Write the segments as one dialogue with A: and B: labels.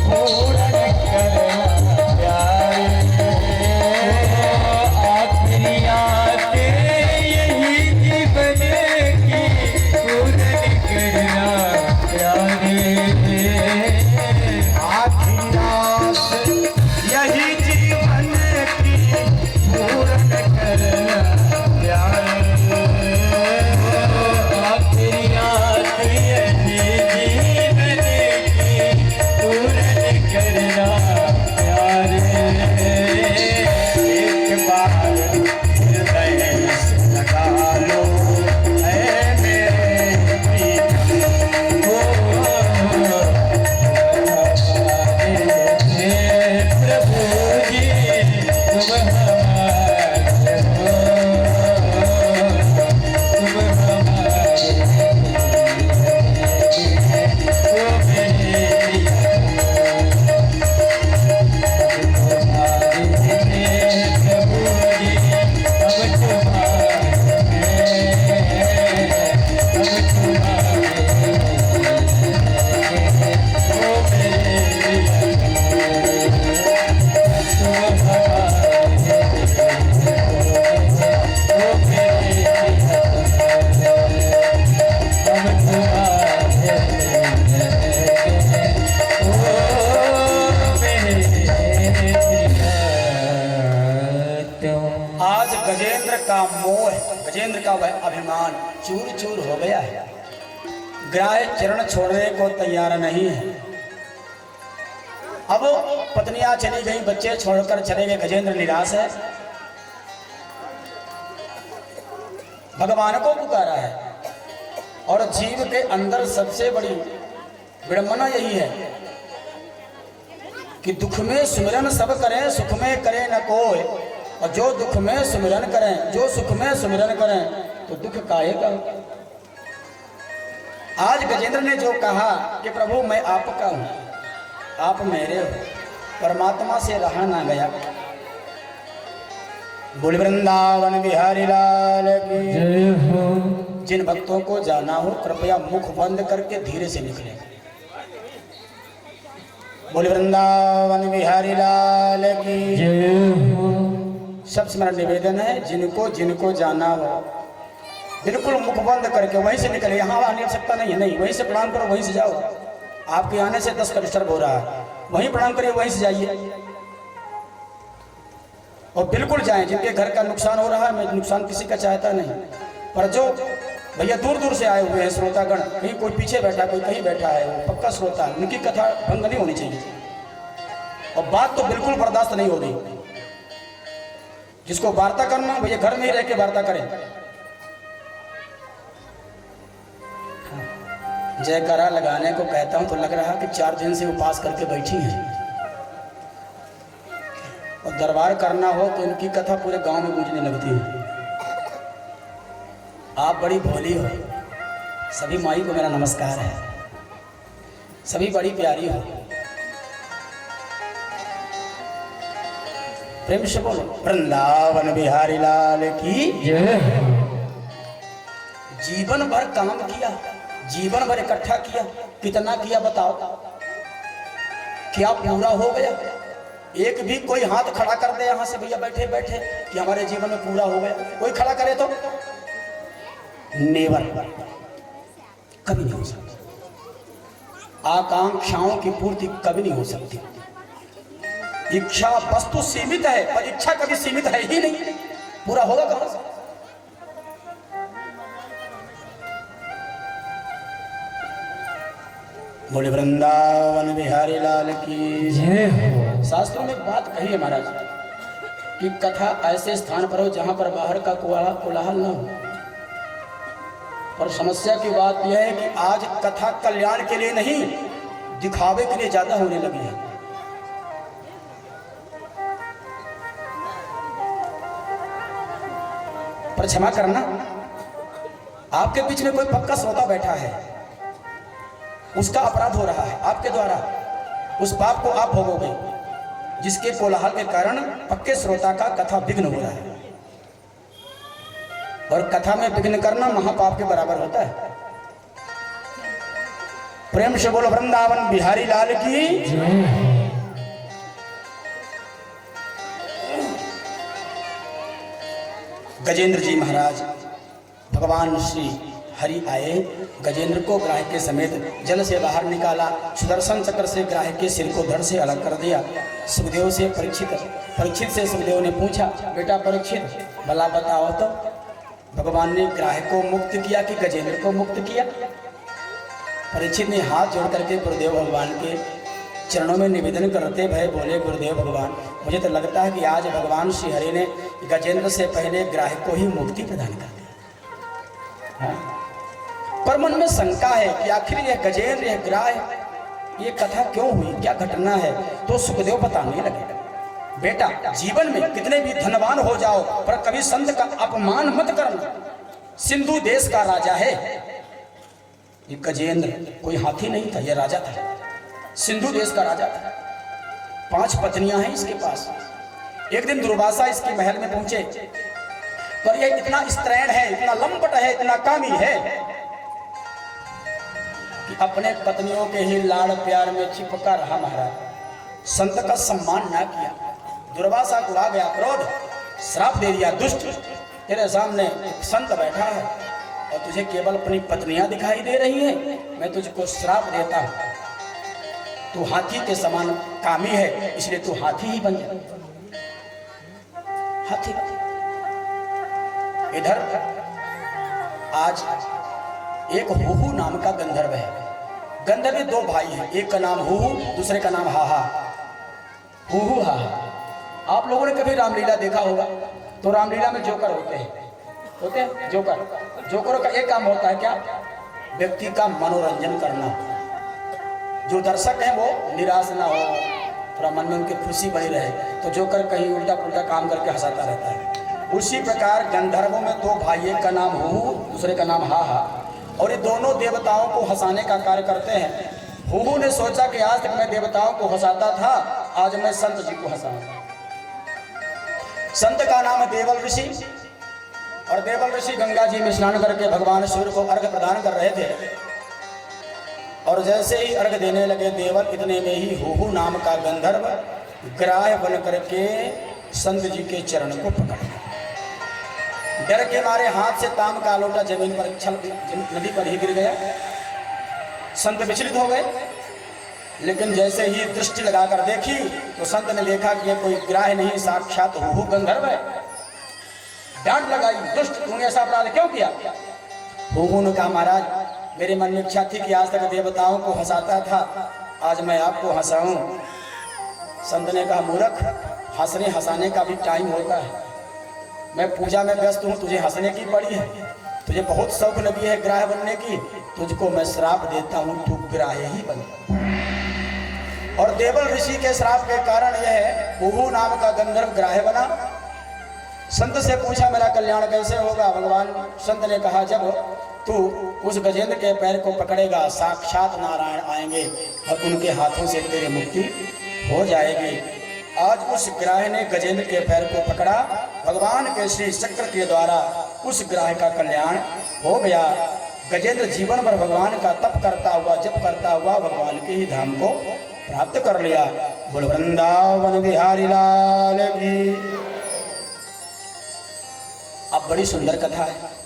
A: पूर्ण गजेंद्र का मोह, गजेंद्र का वह अभिमान चूर चूर हो गया है। ग्राह चरण छोड़ने को तैयार नहीं है। अब पत्नियां चली गई, बच्चे छोड़कर चले गए, गजेंद्र निराश है। भगवान को पुकारा है और जीव के अंदर सबसे बड़ी विडंबना यही है कि दुख में सुमिरन सब करें, सुख में करे न कोई। और जो दुख में सुमिरन करें, जो सुख में सुमिरन करें तो दुख काहे का। आज गजेंद्र ने जो कहा कि प्रभु मैं आपका हूं, आप मेरे हो, परमात्मा से रहा ना गया। बोल वृंदावन बिहारी लाल की जय हो। जिन भक्तों को जाना हो कृपया मुख बंद करके धीरे से निकले। बोल वृंदावन बिहारी लाल की जय हो। सबसे मेरा निवेदन है, जिनको जिनको जाना हो बिल्कुल मुख बंद करके वहीं से निकले। यहाँ आने की आवश्यकता नहीं है, नहीं, वहीं से प्रणाम करो, वहीं से जाओ। आपके आने से 10 का डिस्टर्ब हो रहा है, वहीं प्रणाम करिए, वहीं से जाइए और बिल्कुल जाएं। जिनके घर का नुकसान हो रहा है, मैं नुकसान किसी का चाहता नहीं, पर जो भैया दूर दूर से आए हुए हैं श्रोतागण, कहीं कोई पीछे बैठा, कोई कहीं बैठा है, वो पक्का श्रोता है, उनकी कथा भंग नहीं होनी चाहिए और बात तो बिल्कुल बर्दाश्त नहीं होगी। जिसको वार्ता करना भैया घर में ही रह के वार्ता करें। जयकारा लगाने को कहता हूं तो लग रहा कि 4 दिन से उपास करके बैठी हैं और दरबार करना हो तो इनकी कथा पूरे गांव में गूंजने लगती है। आप बड़ी भोली हो, सभी माई को मेरा नमस्कार है, सभी बड़ी प्यारी हो, प्रेम से बोलो वृंदावन बिहारी लाल की जय। जीवन भर काम किया, जीवन भर इकट्ठा किया, कितना किया बताओ, क्या पूरा हो गया? एक भी कोई हाथ खड़ा कर दे यहां से भैया बैठे बैठे कि हमारे जीवन में पूरा हो गया, कोई खड़ा करे तो नेवर, कभी नहीं हो सकता। आकांक्षाओं की पूर्ति कभी नहीं हो सकती। इच्छा वस्तु सीमित है पर इच्छा कभी सीमित है ही नहीं, पूरा होगा कहां से? बोले वृंदावन बिहारी लाल की जय हो। शास्त्रों में एक बात कही है महाराज कि कथा ऐसे स्थान पर हो जहां पर बाहर का कोलाहल न हो। और समस्या की बात यह है कि आज कथा कल्याण के लिए नहीं, दिखावे के लिए ज्यादा होने लगी है। पर क्षमा करना, आपके बीच में कोई पक्का श्रोता बैठा है, उसका अपराध हो रहा है आपके द्वारा, उस पाप को आप भोगोगे जिसके कोलाहल के कारण पक्के श्रोता का कथा विघ्न हो रहा है। और कथा में विघ्न करना महापाप के बराबर होता है। प्रेम से बोलो वृंदावन बिहारी लाल की जय। गजेंद्र जी महाराज, भगवान श्री हरि आए, गजेंद्र को ग्राह के समेत जल से बाहर निकाला, सुदर्शन चक्र से ग्राह के सिर को धड़ से अलग कर दिया। सुखदेव से परीक्षित से सुखदेव ने पूछा, बेटा परीक्षित भला बताओ तो भगवान ने ग्राह को मुक्त किया कि गजेंद्र को मुक्त किया? परीक्षित ने हाथ जोड़ करके गुरुदेव भगवान के चरणों में निवेदन करते भय बोले, गुरुदेव भगवान मुझे तो लगता है कि आज भगवान श्री हरि ने गजेंद्र से पहले ग्राह को ही मुक्ति प्रदान कर दी। हाँ? पर मन में शंका है कि आखिर यह गजेंद्र, यह ग्राह, ये कथा क्यों हुई, क्या घटना है? तो सुखदेव बताने लगे, बेटा जीवन में कितने भी धनवान हो जाओ पर कभी संत का अपमान मत करना। सिंधु देश का राजा है ये गजेंद्र, कोई हाथी नहीं था, यह राजा था, सिंधु देश का राजा था। 5 पत्नियां हैं इसके पास। एक दिन दुर्वासा इसके महल में पहुंचे, पर यह इतना स्त्रैण है, इतना लंपट है, इतना कामी है कि अपने पत्नियों के ही लाड़ प्यार में चिपका रहा महाराज। संत का सम्मान ना किया। दुर्वासा को आ गया क्रोध, श्राप दे दिया, दुष्ट तेरे सामने एक संत बैठा है और तुझे केवल अपनी पत्नियां दिखाई दे रही हैं, मैं तुझको श्राप देता हूं, तू हाथी के समान कामी है, इसलिए तू हाथी ही बन जा। हाथी इधर आज एक हुहू नाम का गंधर्व है। गंधर्व में दो भाई हैं, एक का नाम हुहू, दूसरे का नाम हाहा। हुहू हाहा। आप लोगों ने कभी रामलीला देखा होगा, तो रामलीला में जोकर होते हैं जोकर। जोकरों का एक काम होता है क्या, व्यक्ति का मनोरंजन करना, जो दर्शक हैं वो निराश ना हो, थोड़ा मन में उनकी खुशी बनी रहे, तो जोकर कहीं उल्टा पुल्टा काम करके हंसाता रहता है। उसी प्रकार गंधर्वों में दो भाई, एक का नाम हुहू, दूसरे का नाम हाहा, और ये दोनों देवताओं को हंसाने का कार्य करते हैं। हुहू ने सोचा कि आज तक मैं देवताओं को हंसाता था, आज मैं संत जी को हंसाऊंगा। संत का नाम है देवल ऋषि, और देवल ऋषि गंगा जी में स्नान करके भगवान सूर्य को अर्घ प्रदान कर रहे थे। और जैसे ही अर्घ देने लगे देवल, इतने में ही हुहू नाम का गंधर्व ग्राह्य बन करके संत जी के चरण को पकड़ लिया। डर के मारे हाथ से ताम का लोटा जमीन पर नदी पर ही गिर गया। संत विचलित हो गए, लेकिन जैसे ही दृष्टि लगाकर देखी तो संत ने देखा कि यह कोई ग्राह्य नहीं, साक्षात हुहू गंधर्व है। डांट लगाई, दुष्ट, तूने ऐसा अपराध क्यों किया? हुहू ने कहा, महाराज मेरे मन में इच्छा थी कि आज तक देवताओं को हंसाता था, आज मैं आपको हंसाऊं। संत ने कहा, मूर्ख, हंसने हंसाने का भी टाइम होता है। मैं पूजा में व्यस्त हूँ, तुझे हंसने की पड़ी है, तुझे बहुत शौक लगी है ग्राह्य बनने की, तुझको मैं श्राप देता हूँ, तू ग्राह्य ही बन। और देवल ऋषि के श्राप के कारण यह हुहू नाम का गंधर्व ग्राह्य बना। संत से पूछा, मेरा कल्याण कैसे होगा? भगवान संत ने कहा, जब तू उस गजेंद्र के पैर को पकड़ेगा, साक्षात नारायण आएंगे और उनके हाथों से तेरी मुक्ति हो जाएगी। आज उस ग्राह्य ने गजेंद्र के पैर को पकड़ा, भगवान के श्री चक्र के द्वारा उस ग्राह्य का कल्याण हो गया। गजेंद्र जीवन भर भगवान का तप करता हुआ, जप करता हुआ भगवान के ही धाम को प्राप्त कर लिया। बोल वृंदावन बिहारी लाल की। अब बड़ी सुंदर कथा है।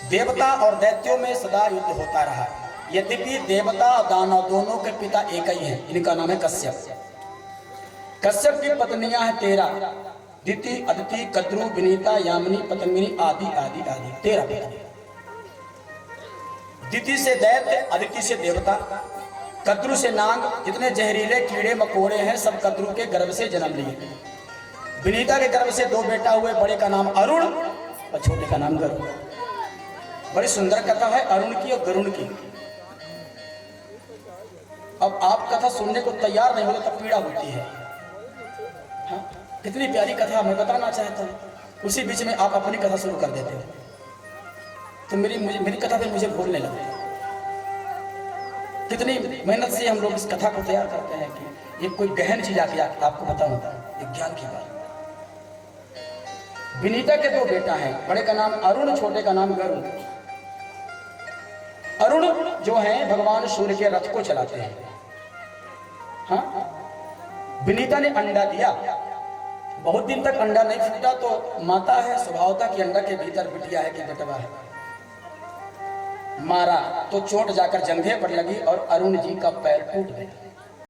A: देवता और दैत्यों में सदा युद्ध होता रहा। यद्यपि देवता और दानव दोनों के पिता एक ही हैं, इनका नाम है कश्यप। कश्यप की पत्नियां हैं 13, दिति, अदिति, कद्रु, विनीता, यामिनी, पतंगिनी आदि आदि आदि 13 पत्नी। दिति से दैत्य, अदिति से देवता, कद्रु से नाग, जितने जहरीले कीड़े मकोड़े हैं सब कद्रु के गर्भ से जन्म लिए। विनीता के गर्भ से 2 बेटा हुए, बड़े का नाम अरुण और छोटे का नाम गरुड़। बड़ी सुंदर कथा है अरुण की और गरुड़ की। अब आप कथा सुनने को तैयार नहीं होते तब पीड़ा होती है। हाँ? कितनी प्यारी कथा मैं बताना चाहता हूँ, उसी बीच में आप अपनी कथा शुरू कर देते हो, तो मेरी कथा पे मुझे भूलने लगता है। कितनी मेहनत से हम लोग इस कथा को तैयार करते हैं कि ये कोई गहन चीज आके आपको बताऊं, विज्ञान की बात। विनीता के 2 बेटा हैं, बड़े का नाम अरुण, छोटे का नाम गरुड़। अरुण जो हैं भगवान सूर्य के रथ को चलाते हैं। हाँ? विनीता ने अंडा दिया, बहुत दिन तक अंडा नहीं फूटा, तो माता है स्वभावता की अंडा के भीतर बिटिया है कि बेटवा है। मारा तो चोट जाकर जंघे पर लगी और अरुण जी का पैर टूट गया।